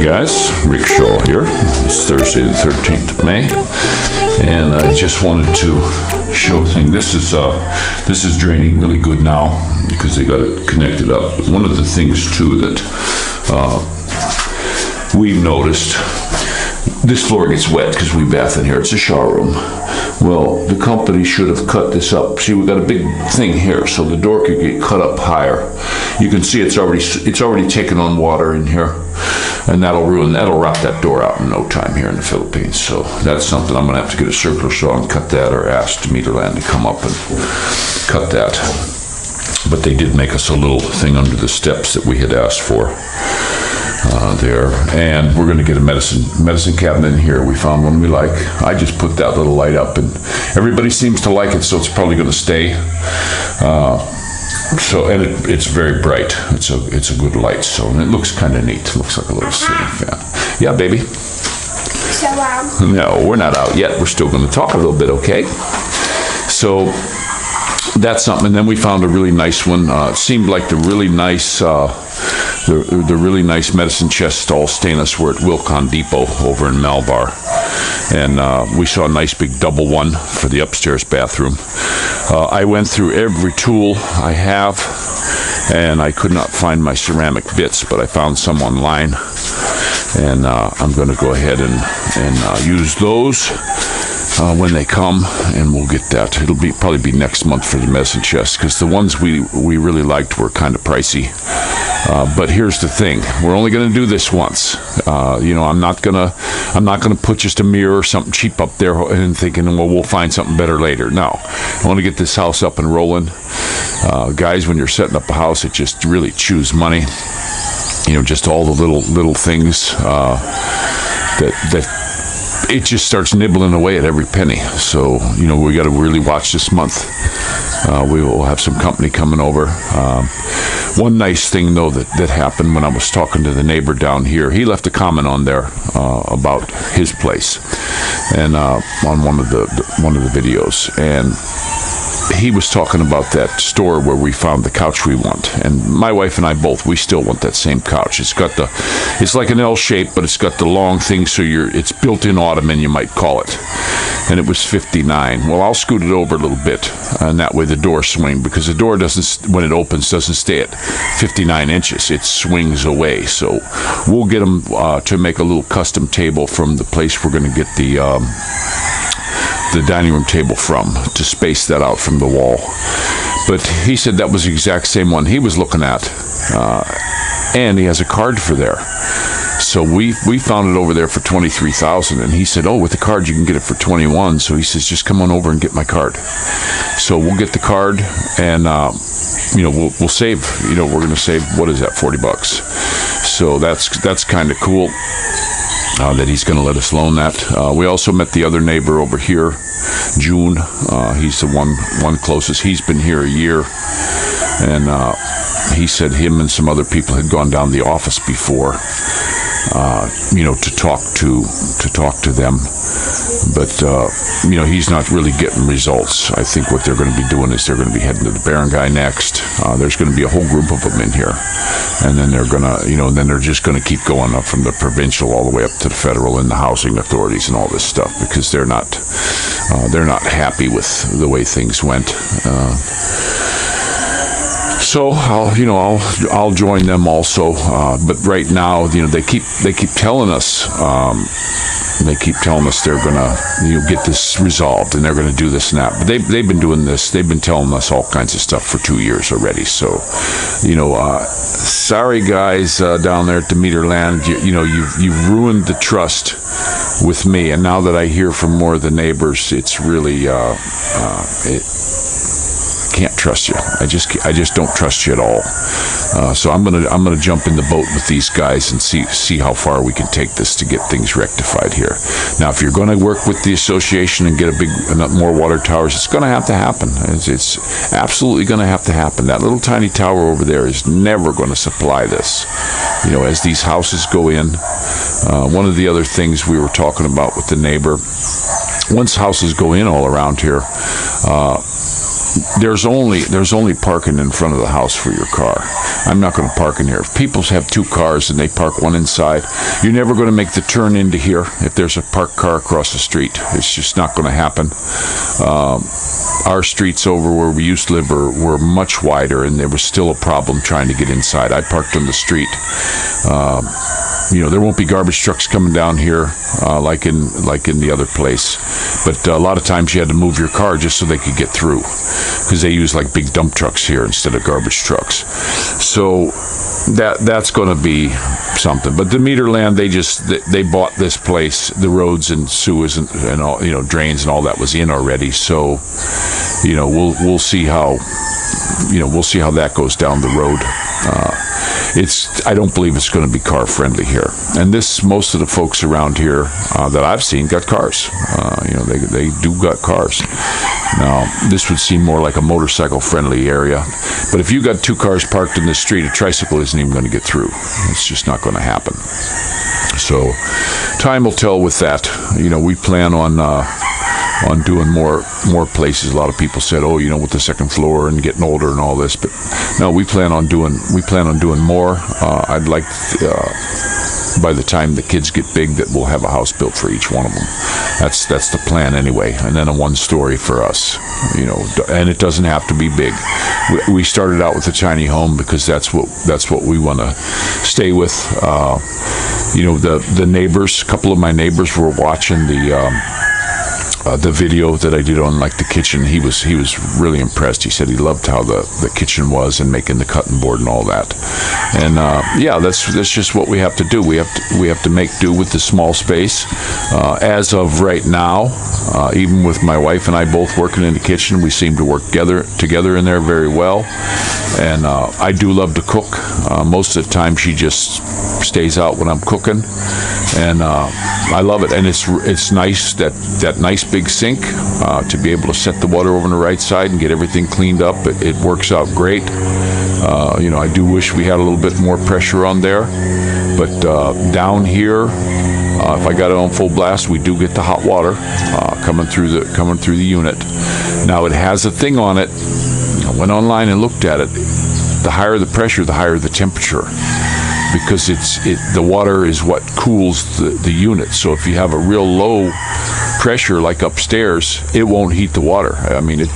guys, Rick Shaw here. It's Thursday the 13th of May, and I just wanted to show a thing. This is draining really good now because they got it connected up. One of the things too that we've noticed, this floor gets wet because we bath in here. It's a shower room. Well, the company should have cut this up. See, we got a big thing here, so the door could get cut up higher. You can see it's already taken on water in here, and that'll rot that door out in no time here in the Philippines. So that's something I'm gonna have to get a circular saw and cut that, or ask Demeterland to come up and cut that. But they did make us a little thing under the steps that we had asked for. There, and we're going to get a medicine cabinet in here. We found one we like. I just put that little light up, and everybody seems to like it, so it's probably going to stay. It's very bright. It's a good light, so, and it looks kind of neat. It looks like a little ceiling fan. Yeah, baby. So No, we're not out yet. We're still going to talk a little bit, okay? So that's something. And then we found a really nice one. It seemed like the really nice medicine chest, all stainless, were at Wilcon Depot over in Malbar. And we saw a nice big double one for the upstairs bathroom. I went through every tool I have, and I could not find my ceramic bits, but I found some online. And I'm going to go ahead and use those when they come, and we'll get that. It'll probably be next month for the medicine chest, because the ones we really liked were kind of pricey. But here's the thing: we're only going to do this once. I'm not gonna put just a mirror or something cheap up there and thinking, well, we'll find something better later. No, I want to get this house up and rolling. Guys, when you're setting up a house, it just really chews money. Just all the little things that it just starts nibbling away at every penny. So, we got to really watch this month. We will have some company coming over. One nice thing, though, that happened when I was talking to the neighbor down here, he left a comment on there about his place, and on one of the videos, and he was talking about that store where we found the couch we want. And my wife and I both, we still want that same couch. It's like an L shape, but it's got the long thing, so it's built-in ottoman, you might call it. And it was $59. Well, I'll scoot it over a little bit, and that way the door swing, because the door when it opens, doesn't stay at 59 inches. It swings away. So we'll get them to make a little custom table from the place we're going to get the dining room table from, to space that out from the wall. But he said that was the exact same one he was looking at, and he has a card for there. So we found it over there for $23,000, and he said, oh, with the card you can get it for $21,000. So he says, just come on over and get my card. So we'll get the card, and we'll save. We're going to save, what is that, $40? So that's kind of cool. That he's going to let us loan that. We also met the other neighbor over here, June. He's the one closest. He's been here a year, and he said him and some other people had gone down the office before, to talk to them. But he's not really getting results. I think what they're going to be doing is they're going to be heading to the barangay next. There's going to be a whole group of them in here, and then they're gonna, then they're just going to keep going up from the provincial all the way up to the federal and the housing authorities and all this stuff, because they're not happy with the way things went. So I'll join them also. But right now, they keep telling us. They keep telling us they're gonna get this resolved, and they're gonna do this and that. But they've been doing this. They've been telling us all kinds of stuff for 2 years already. So, sorry guys down there at Demeterland. You've ruined the trust with me, and now that I hear from more of the neighbors, it's really can't trust you. I just don't trust you at all. So I'm gonna jump in the boat with these guys and see how far we can take this to get things rectified here. Now, if you're going to work with the association and get more water towers, it's going to have to happen. It's absolutely going to have to happen. That little tiny tower over there is never going to supply this. As these houses go in, one of the other things we were talking about with the neighbor, once houses go in all around here, there's only parking in front of the house for your car. I'm not going to park in here. If people have 2 cars and they park one inside, you're never going to make the turn into here if there's a parked car across the street. It's just not going to happen. Our streets over where we used to live were much wider, and there was still a problem trying to get inside. I parked on the street. There won't be garbage trucks coming down here like in the other place. But a lot of times you had to move your car just so they could get through, because they use like big dump trucks here instead of garbage trucks. So that's going to be something. But Demeterland, they bought this place. The roads and sewers and all, drains and all that was in already. So we'll see how that goes down the road. I don't believe it's going to be car friendly here. And most of the folks around here that I've seen got cars. They do got cars. Now, this would seem more like a motorcycle friendly area. But if you got 2 cars parked in the street, a tricycle isn't even going to get through. It's just not going to happen. So time will tell with that. We plan on doing more places. A lot of people said, with the second floor and getting older and all this, but no, we plan on doing more. I'd like by the time the kids get big that we'll have a house built for each one of them. That's the plan anyway. And then a 1-story for us, and it doesn't have to be big. We started out with a tiny home because that's what we want to stay with. The neighbors, a couple of my neighbors were watching the video that I did on the kitchen. He was really impressed. He said he loved how the kitchen was and making the cutting board and all that. And that's just what we have to do. We have to make do with the small space. As of right now, even with my wife and I both working in the kitchen, we seem to work together in there very well. And I do love to cook. Most of the time she just stays out when I'm cooking, and I love it. And it's nice that nice big sink to be able to set the water over on the right side and get everything cleaned up. It works out great. I do wish we had a little bit more pressure on there, but down here, if I got it on full blast, we do get the hot water coming through the unit. Now it has a thing on it. I went online and looked at it. The higher the pressure, the higher the temperature, because the water is what cools the unit. So if you have a real low pressure like upstairs, it won't heat the water. I mean, it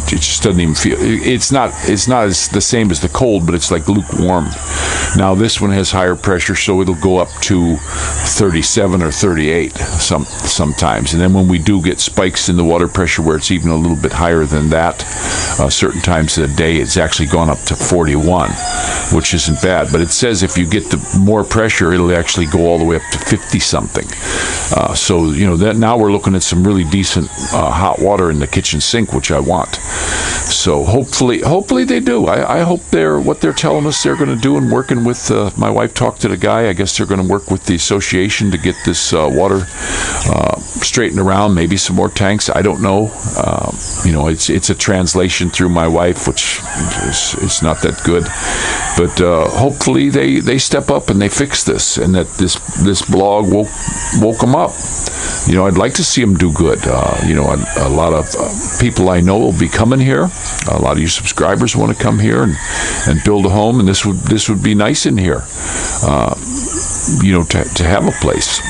just doesn't even feel. It's not the same as the cold, but it's like lukewarm. Now this one has higher pressure, so it'll go up to 37 or 38 sometimes. And then when we do get spikes in the water pressure where it's even a little bit higher than that, certain times of the day it's actually gone up to 41, which isn't bad. But it says if you get the more pressure, it'll actually go all the way up to 50 something. So that now we're looking at some really decent hot water in the kitchen sink, which I want. So hopefully they do. I hope what they're telling us they're going to do, and working with my wife talked to the guy. I guess they're going to work with the association to get this water straightened around. Maybe some more tanks. I don't know. It's a translation through my wife, which is not that good. But hopefully they step up and they fix this, and that this blog woke them up. I'd like to see them do good. A lot of people I know will be coming here. A lot of you subscribers want to come here and build a home, and this would be nice in here. To have a place.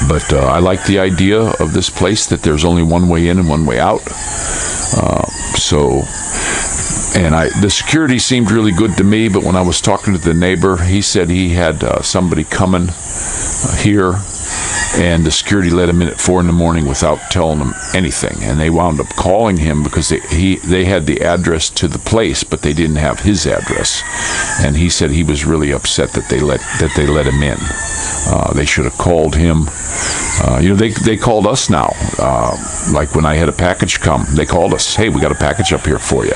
But I like the idea of this place, that there's only one way in and one way out. The security seemed really good to me, but when I was talking to the neighbor, he said he had somebody coming here, and the security let him in at 4 a.m. without telling him anything. And they wound up calling him because they had the address to the place, but they didn't have his address. And he said he was really upset that they let him in. They should have called him. They called us now. Like when I had a package come, they called us. Hey, we got a package up here for you.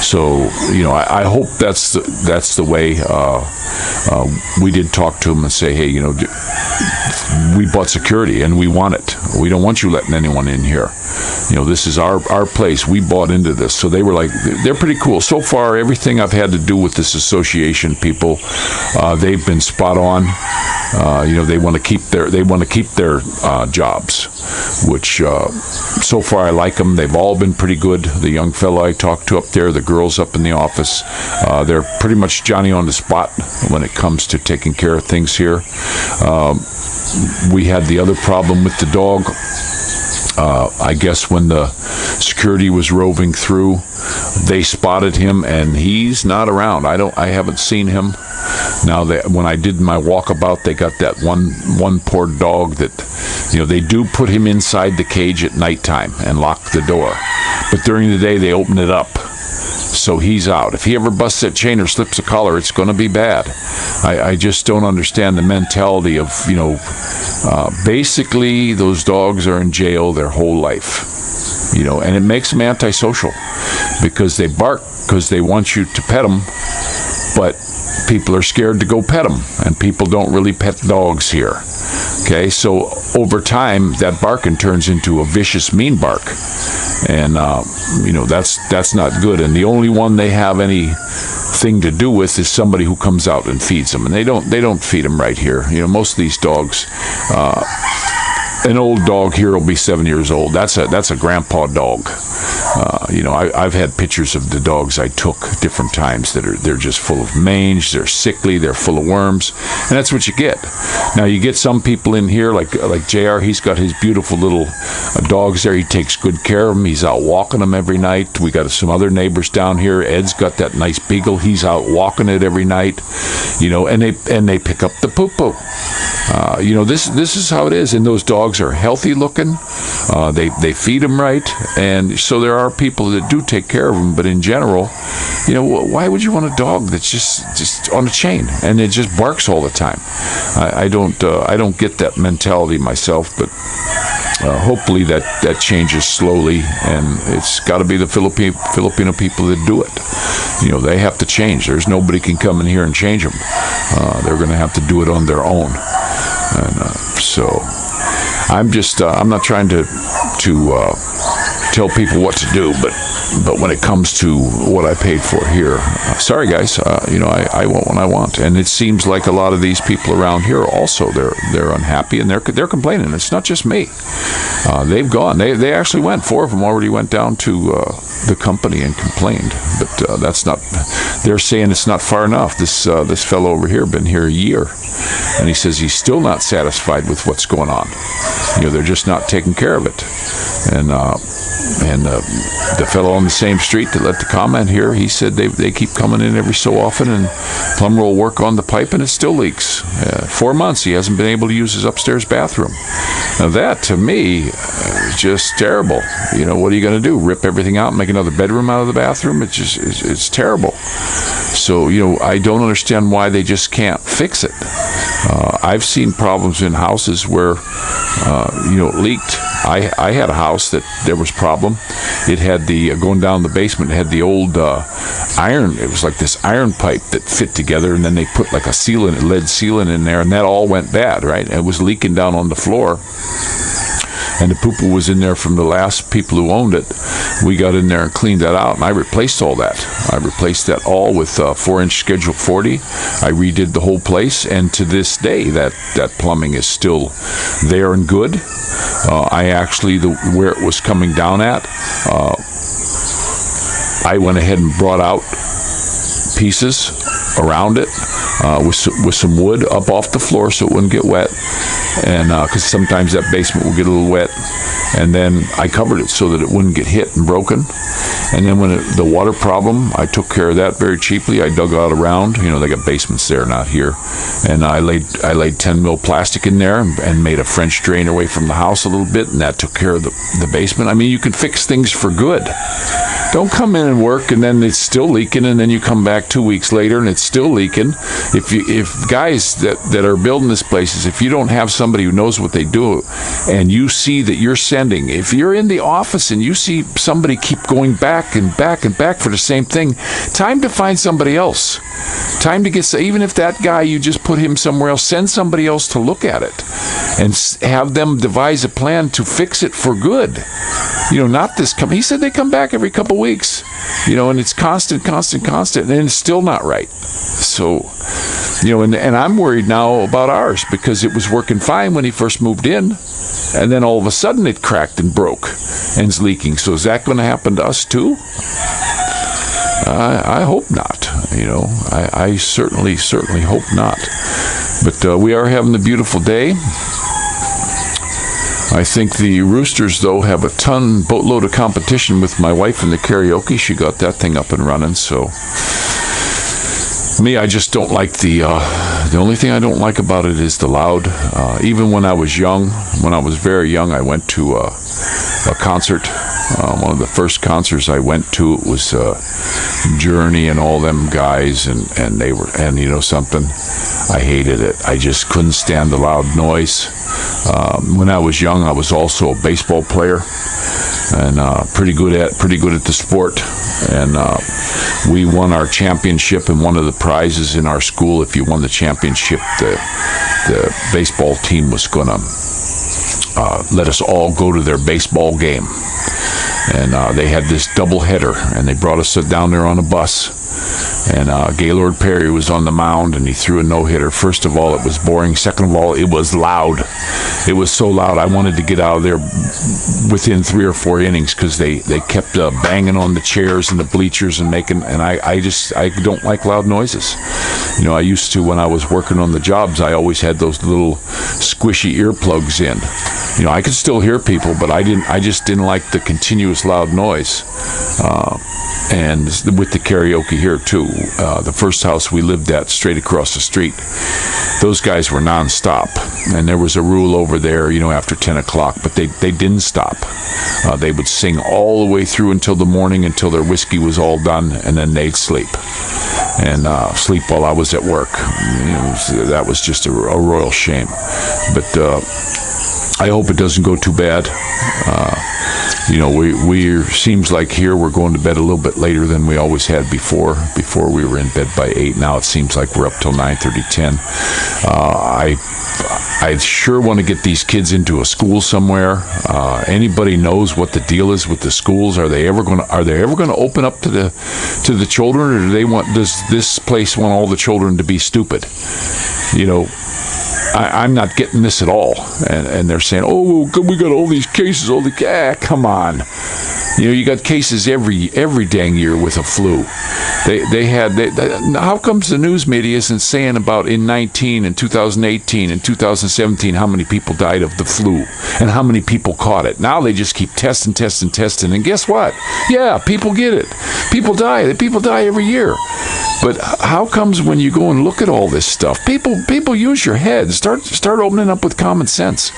So I hope that's the way. We did talk to him and say, hey, we bought security and we want it. We don't want you letting anyone in here. This is our place. We bought into this. So they were like, they're pretty cool. So far, everything I've had to do with this association people, they've been spot on. They want to keep their jobs, which so far I like them. They've all been pretty good. The young fellow I talked to up there, the girls up in the office, they're pretty much Johnny on the spot when it comes to taking care of things here. We had the other problem with the dog. I guess when the security was roving through, they spotted him, and he's not around. I haven't seen him. Now, when I did my walkabout, they got that one poor dog that, they do put him inside the cage at nighttime and lock the door. But during the day, they open it up. So he's out. If he ever busts that chain or slips a collar, it's going to be bad. I just don't understand the mentality of, basically those dogs are in jail their whole life. And it makes them antisocial because they bark because they want you to pet them, but people are scared to go pet them, and people don't really pet dogs here. Okay, so over time, that barking turns into a vicious, mean bark, and that's not good. And the only one they have anything to do with is somebody who comes out and feeds them, and they don't feed them right here. Most of these dogs. An old dog here will be 7 years old. That's a grandpa dog. I've had pictures of the dogs I took different times they're just full of mange, they're sickly, they're full of worms, and that's what you get. Now you get some people in here like JR. He's got his beautiful little dogs there. He takes good care of them. He's out walking them every night. We got some other neighbors down here. Ed's got that nice beagle. He's out walking it every night. And they pick up the poo-poo. This is how it is, and those dogs are healthy looking. They feed them right, and so there are people that do take care of them. But in general, why would you want a dog that's just on a chain and it just barks all the time? I don't get that mentality myself, but hopefully that changes slowly, and it's got to be the Filipino people that do it. They have to change. There's nobody can come in here and change them. They're going to have to do it on their own. And so I'm not trying to tell people what to do, but when it comes to what I paid for here, sorry guys, I want what I want, and it seems like a lot of these people around here also they're unhappy and they're complaining. It's not just me. They've gone. They actually went. 4 of them already went down to the company and complained, but that's not. They're saying it's not far enough. This fellow over here been here a year, and he says he's still not satisfied with what's going on. They're just not taking care of it, and the fellow on the same street that left the comment here, he said they keep coming in every so often, and plumber will work on the pipe and it still leaks. 4 months he hasn't been able to use his upstairs bathroom. Now that to me is just terrible. What are you going to do? Rip everything out and make another bedroom out of the bathroom? It's terrible. So I don't understand why they just can't fix it. I've seen problems in houses where it leaked. I had a house that there was problem. It had going down the basement, it had the old iron. It was like this iron pipe that fit together, and then they put like a lead sealant in there, and that all went bad, right? And it was leaking down on the floor. And the poo-poo was in there from the last people who owned it. We got in there and cleaned that out, and I replaced all that. I replaced that all with 4-inch Schedule 40. I redid the whole place, and to this day, that plumbing is still there and good. I actually, where it was coming down at, I went ahead and brought out pieces around it with some wood up off the floor so it wouldn't get wet, and because sometimes that basement will get a little wet, and then I covered it so that it wouldn't get hit and broken. And then when the water problem, I took care of that very cheaply. I dug out around, they got basements there, not here, and I laid 10 mil plastic in there and made a French drain away from the house a little bit, and that took care of the basement. I mean, you can fix things for good. Don't come in and work and then it's still leaking, and then you come back 2 weeks later and it's still leaking. If guys that are building this places, if you don't have somebody who knows what they do, and you see that you're sending, if you're in the office and you see somebody keep going back and back and back for the same thing, time to find somebody else. Time to get, even if that guy, you just put him somewhere else, send somebody else to look at it and have them devise a plan to fix it for good. Not this he said they come back every couple weeks, and it's constant, and it's still not right. So And I'm worried now about ours because it was working fine when he first moved in, and then all of a sudden it cracked and broke and is leaking. So is that going to happen to us too? I hope not. I certainly hope not. But we are having a beautiful day. I think the Roosters, though, have a boatload of competition with my wife in the karaoke. She got that thing up and running. So me, I just don't like the only thing I don't like about it is the loud. Even when I was very young, I went to a concert. One of the first concerts I went to, it was Journey and all them guys, and something, I hated it. I just couldn't stand the loud noise. When I was young, I was also a baseball player, and pretty good at the sport. And we won our championship, and one of the prizes in our school, if you won the championship, the baseball team was gonna let us all go to their baseball game. And they had this double header, and they brought us down there on a bus. And Gaylord Perry was on the mound, and he threw a no-hitter. First of all, it was boring. Second of all, it was loud. It was so loud, I wanted to get out of there within 3 or 4 innings because they kept banging on the chairs and the bleachers and making. And I don't like loud noises. I used to, when I was working on the jobs, I always had those little squishy earplugs in. I could still hear people, but I just didn't like the continuous loud noise. And with the karaoke here too, the first house we lived at straight across the street, those guys were nonstop, and there was a rule over there, after 10 o'clock, but they didn't stop. They would sing all the way through until the morning, until their whiskey was all done, and then they'd sleep. And sleep while I was at work. That was just a royal shame. But I hope it doesn't go too bad. We seems like here we're going to bed a little bit later than we always had before. Before we were in bed by 8. Now it seems like we're up till 9:30, 10. I sure want to get these kids into a school somewhere. Anybody knows what the deal is with the schools? Are they ever going to open up to the children, or does this place want all the children to be stupid? I'm not getting this at all. And they're saying, oh, we got all these cases, come on. You got cases every dang year with a flu. How comes the news media isn't saying about in 2018 and 2017 how many people died of the flu and how many people caught it? Now they just keep testing, and guess what? Yeah, people get it. People die every year. But how comes when you go and look at all this stuff, people use your head. Start opening up with common sense.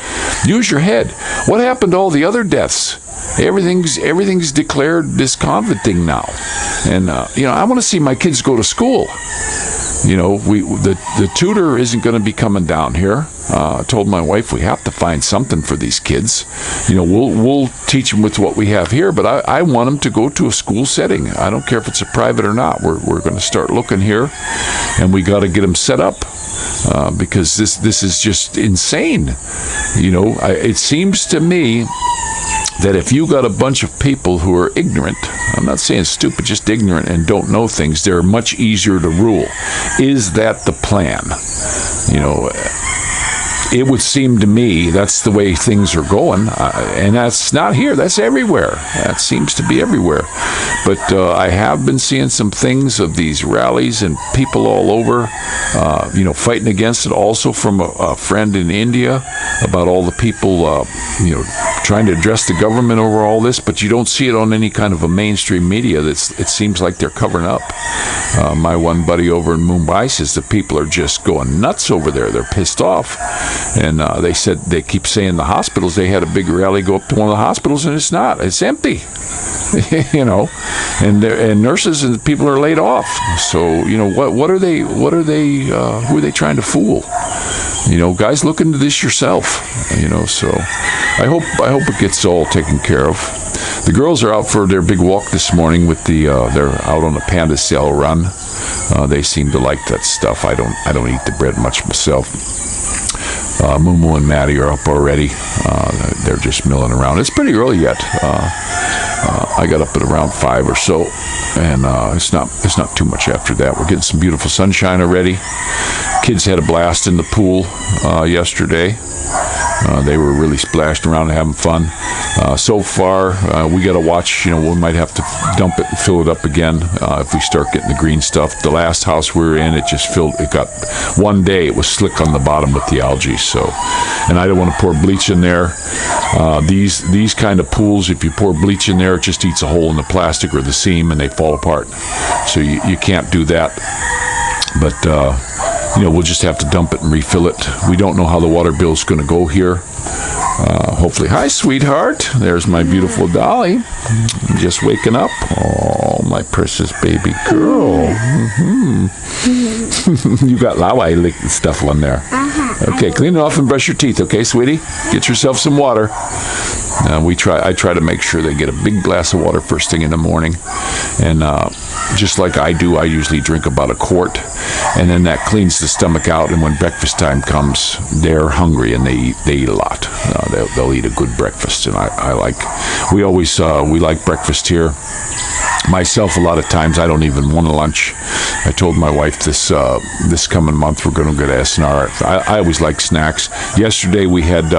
Use your head. What happened to all the other deaths? Everything's declared this COVID thing now, and I want to see my kids go to school. The tutor isn't going to be coming down here. I told my wife we have to find something for these kids. We'll teach them with what we have here, but I want them to go to a school setting. I don't care if it's a private or not. We're going to start looking here, and we got to get them set up because this is just insane. It seems to me that if you got a bunch of people who are ignorant, I'm not saying stupid, just ignorant and don't know things, they're much easier to rule. Is that the plan? It would seem to me that's the way things are going, and that's not here. That's everywhere. That seems to be everywhere. But I have been seeing some things of these rallies and people all over, fighting against it. Also from a friend in India about all the people, trying to address the government over all this. But you don't see it on any kind of a mainstream media. It seems like they're covering up. My one buddy over in Mumbai says the people are just going nuts over there. They're pissed off. And they said they keep saying the hospitals. They had a big rally go up to one of the hospitals, and it's not. It's empty, And nurses and people are laid off. So what are they? Who are they trying to fool? Guys, look into this yourself. So I hope it gets all taken care of. The girls are out for their big walk this morning with they're out on a panda sail run. They seem to like that stuff. I don't eat the bread much myself. Mumu and Maddie are up already. They're just milling around. It's pretty early yet. I got up at around 5 or so, and it's not too much after that. We're getting some beautiful sunshine already. kids had a blast in the pool yesterday. They were really splashing around and having fun. So far, we got to watch. We might have to dump it and fill it up again if we start getting the green stuff. The last house we were in, it just filled. It got one day. It was slick on the bottom with the algae. So, and I don't want to pour bleach in there. These kind of pools, if you pour bleach in there, it just eats a hole in the plastic or the seam, and they fall apart. So you can't do that. But we'll just have to dump it and refill it. We don't know how the water bill is going to go here. Hopefully. Hi, sweetheart. There's my beautiful Dolly. Just waking up. Oh, my precious baby girl. Mm-hmm. You got lawa lick stuff on there. Okay, clean it off and brush your teeth, okay, sweetie? Get yourself some water. I try to make sure they get a big glass of water first thing in the morning. And just like I do, I usually drink about a quart. And then that cleans the stomach out. And when breakfast time comes, they're hungry and they eat a lot. They'll eat a good breakfast. And we like breakfast here. Myself, a lot of times, I don't even want a lunch. I told my wife this coming month we're going to get S&R. I always like snacks. Yesterday we had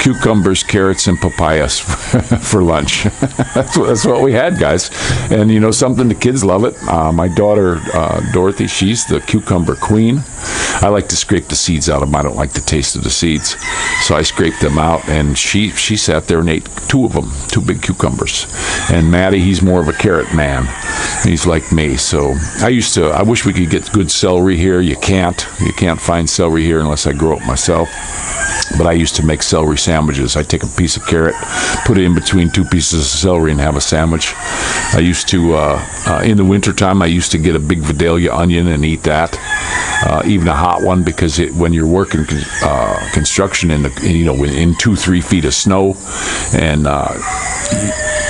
cucumbers, carrots, and papayas for lunch. That's what we had, guys. And something, the kids love it. My daughter, Dorothy, she's the cucumber queen. I like to scrape the seeds out of them. I don't like the taste of the seeds. So I scraped them out, and she sat there and ate two of them, two big cucumbers. And Maddie, he's more of a carrot man. He's like me. So I wish we could get good celery here. You can't find celery here unless I grow it myself. But I used to make celery sandwiches. I take a piece of carrot, put it in between two pieces of celery, and have a sandwich. I used to, in the wintertime, I used to get a big Vidalia onion and eat that. Even a hot one, because when you're working construction in 2-3 feet of snow, and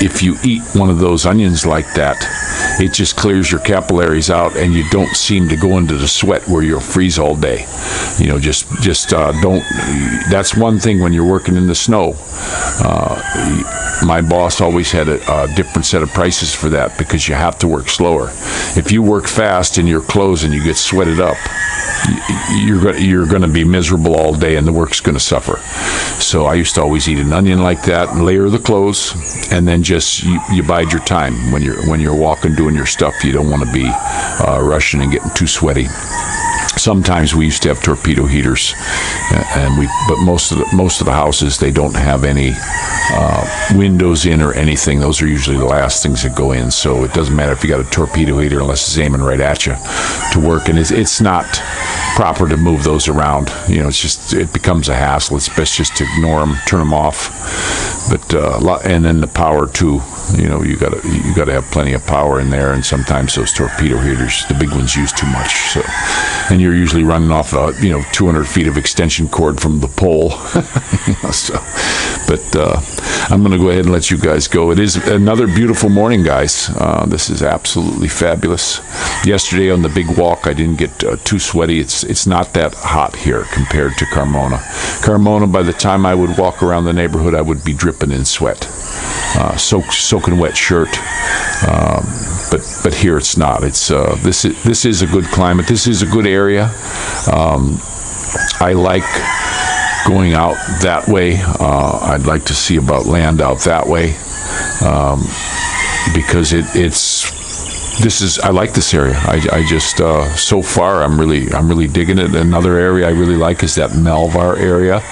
if you eat one of those onions like that, it just clears your capillaries out, and you don't seem to go into the sweat where you'll freeze all day. Just don't. That's one thing when you're working in the snow. My boss always had a different set of prices for that, because you have to work slower. If you work fast in your clothes and you get sweated up, you're going to be miserable all day, and the work's going to suffer. So I used to always eat an onion like that, and layer the clothes, and then just you bide your time when you're walking, doing your stuff. You don't want to be rushing and getting too sweaty. Sometimes we used to have torpedo heaters, but most of the houses, they don't have any windows in or anything. Those are usually the last things that go in. So it doesn't matter if you got a torpedo heater unless it's aiming right at you to work. And it's not proper to move those around. It becomes a hassle. It's best just to ignore them, turn them off. But and then the power too. You got to have plenty of power in there, and sometimes those torpedo heaters, the big ones, use too much. So, and you're usually running off 200 feet of extension cord from the pole. But I'm going to go ahead and let you guys go. It is another beautiful morning, guys. This is absolutely fabulous. Yesterday on the big walk, I didn't get too sweaty. It's not that hot here compared to Carmona. Carmona, by the time I would walk around the neighborhood, I would be dripping in sweat. Soaking wet shirt, but here it's not. It's this is a good climate. This is a good area. I like going out that way. I'd like to see about land out that way, because I like this area. I just so far I'm really digging it. Another area I really like is that Malvar area.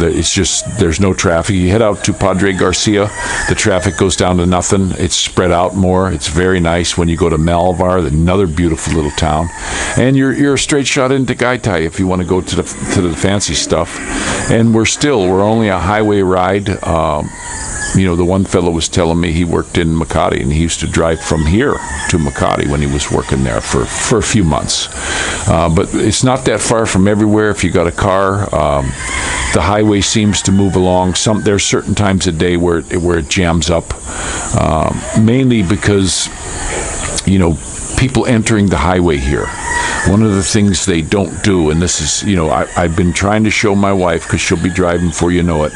It's just, there's no traffic. You head out to Padre Garcia, the traffic goes down to nothing. It's spread out more. It's very nice. When you go to Malvar, another beautiful little town, and you're a straight shot into Gaitai if you want to go to the fancy stuff. And we're only a highway ride. The one fellow was telling me he worked in Makati, and he used to drive from here to Makati when he was working there for a few months. But it's not that far from everywhere if you got a car. The highway seems to move along. There's certain times a day where it jams up, mainly because people entering the highway here. One of the things they don't do, and this is, I've been trying to show my wife, because she'll be driving before you know it,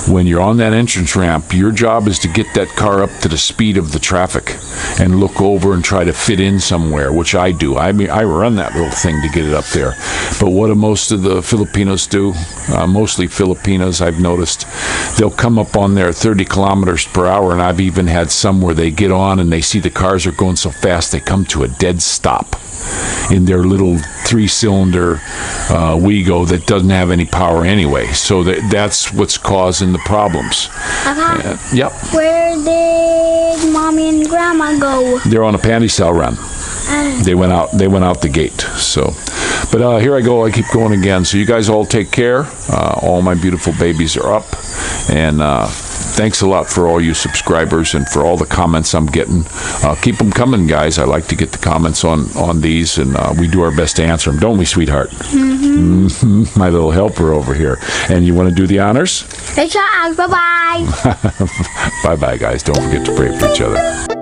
when you're on that entrance ramp, your job is to get that car up to the speed of the traffic and look over and try to fit in somewhere, which I do. I mean, I run that little thing to get it up there. But what do most of the Filipinos do? Mostly Filipinos, I've noticed. They'll come up on there 30 kilometers per hour, and I've even had some where they get on and they see the cars are going so fast they come to a dead stop in their little 3-cylinder Wego that doesn't have any power anyway. So that's what's causing the problems. Papa, Yep. where did Mommy and Grandma go? They're on a panty cell run. They went out the gate. So, but here I go. I keep going again. So you guys all take care. All my beautiful babies are up, and thanks a lot for all you subscribers and for all the comments I'm getting. Keep them coming, guys. I like to get the comments on these, and we do our best to answer them, don't we, sweetheart? Mm-hmm. My little helper over here. And you want to do the honors? Bye-bye. Bye-bye, guys. Don't forget to pray for each other.